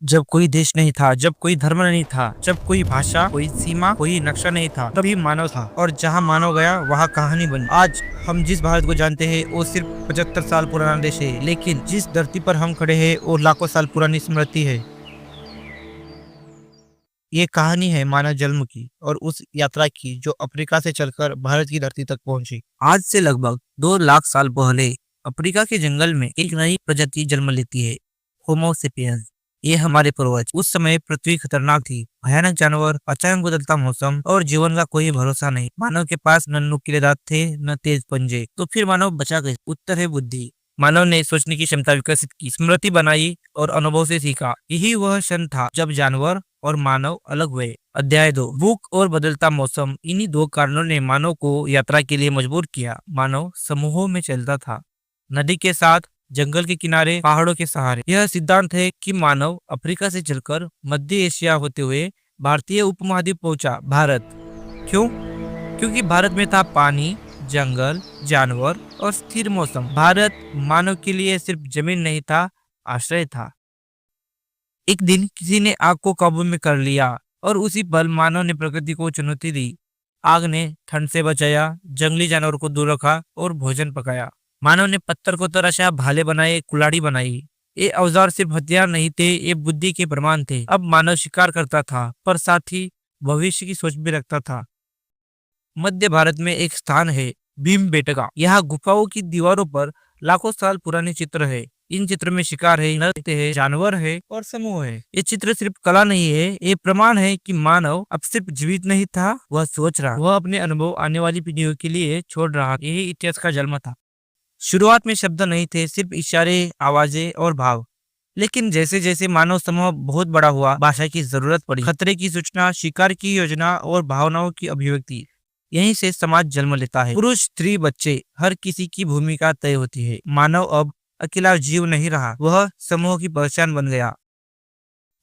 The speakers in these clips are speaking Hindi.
जब कोई देश नहीं था, जब कोई धर्म नहीं था, जब कोई भाषा, कोई सीमा, कोई नक्शा नहीं था, तभी मानव था। और जहाँ मानव गया वहाँ कहानी बनी। आज हम जिस भारत को जानते हैं वो सिर्फ 75 साल पुराना देश है, लेकिन जिस धरती पर हम खड़े हैं वो लाखों साल पुरानी स्मृति है। ये कहानी है मानव जन्म की और उस यात्रा की जो अफ्रीका से चलकर भारत की धरती तक पहुंची। आज से लगभग 2 लाख साल पहले अफ्रीका के जंगल में एक नई प्रजाति जन्म लेती है, होमो सेपियंस। ये हमारे पूर्वज। उस समय पृथ्वी खतरनाक थी, भयानक जानवर, अचानक बदलता मौसम और जीवन का कोई भरोसा नहीं। मानव के पास न नुकीले दांत थे, न तेज पंजे। तो फिर मानव बचा कैसे? उत्तर है बुद्धि। मानव ने सोचने की क्षमता विकसित की, स्मृति बनाई और अनुभव से सीखा। यही वह क्षण था जब जानवर और मानव अलग हुए। अध्याय 2, भूख और बदलता मौसम। इन्हीं दो कारणों ने मानव को यात्रा के लिए मजबूर किया। मानव समूहों में चलता था, नदी के साथ, जंगल के किनारे, पहाड़ों के सहारे। यह सिद्धांत है कि मानव अफ्रीका से चलकर मध्य एशिया होते हुए भारतीय उपमहाद्वीप पहुंचा। भारत क्यों? क्योंकि भारत में था पानी, जंगल, जानवर और स्थिर मौसम। भारत मानव के लिए सिर्फ जमीन नहीं था, आश्रय था। एक दिन किसी ने आग को काबू में कर लिया और उसी पल मानव ने प्रकृति को चुनौती दी। आग ने ठंड से बचाया, जंगली जानवर को दूर रखा और भोजन पकाया। मानव ने पत्थर को तराशा, भाले बनाए, कुल्हाड़ी बनाई। ये औजार सिर्फ हथियार नहीं थे, ये बुद्धि के प्रमाण थे। अब मानव शिकार करता था, पर साथ ही भविष्य की सोच भी रखता था। मध्य भारत में एक स्थान है, भीमबेटका। यहाँ गुफाओं की दीवारों पर लाखों साल पुराने चित्र है। इन चित्र में शिकार है, नृत्य है, जानवर है और समूह है। ये चित्र सिर्फ कला नहीं है, ये प्रमाण है कि मानव अब सिर्फ जीवित नहीं था, वह सोच रहा, वह अपने अनुभव आने वाली पीढ़ियों के लिए छोड़ रहा। यही इतिहास का जन्म था। शुरुआत में शब्द नहीं थे, सिर्फ इशारे, आवाजें और भाव। लेकिन जैसे जैसे मानव समूह बहुत बड़ा हुआ, भाषा की जरूरत पड़ी, खतरे की सूचना, शिकार की योजना और भावनाओं की अभिव्यक्ति। यहीं से समाज जन्म लेता है। पुरुष, स्त्री, बच्चे, हर किसी की भूमिका तय होती है। मानव अब अकेला जीव नहीं रहा, वह समूह की पहचान बन गया।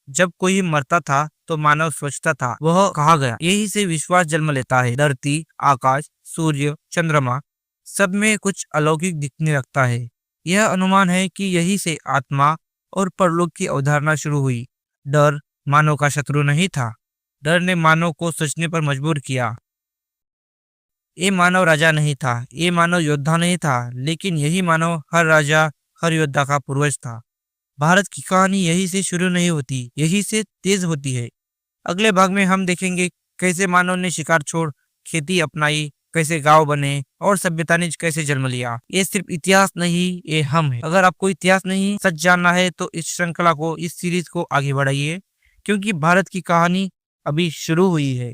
जब कोई मरता था तो मानव सोचता था, वह कहा गया। यही से विश्वास जन्म लेता है। धरती, आकाश, सूर्य, चंद्रमा, सब में कुछ अलौकिक दिखने लगता है। यह अनुमान है कि यही से आत्मा और परलोक की अवधारणा शुरू हुई। डर मानव का शत्रु नहीं था, डर ने मानव को सोचने पर मजबूर किया। ये मानव राजा नहीं था, ये मानव योद्धा नहीं था, लेकिन यही मानव हर राजा, हर योद्धा का पूर्वज था। भारत की कहानी यही से शुरू नहीं होती, यही से तेज होती है। अगले भाग में हम देखेंगे कैसे मानव ने शिकार छोड़ खेती अपनाई, कैसे गांव बने और सभ्यता ने कैसे जन्म लिया। ये सिर्फ इतिहास नहीं, ये हम है। अगर आपको इतिहास नहीं सच जानना है तो इस श्रृंखला को, इस सीरीज को आगे बढ़ाइए, क्योंकि भारत की कहानी अभी शुरू हुई है।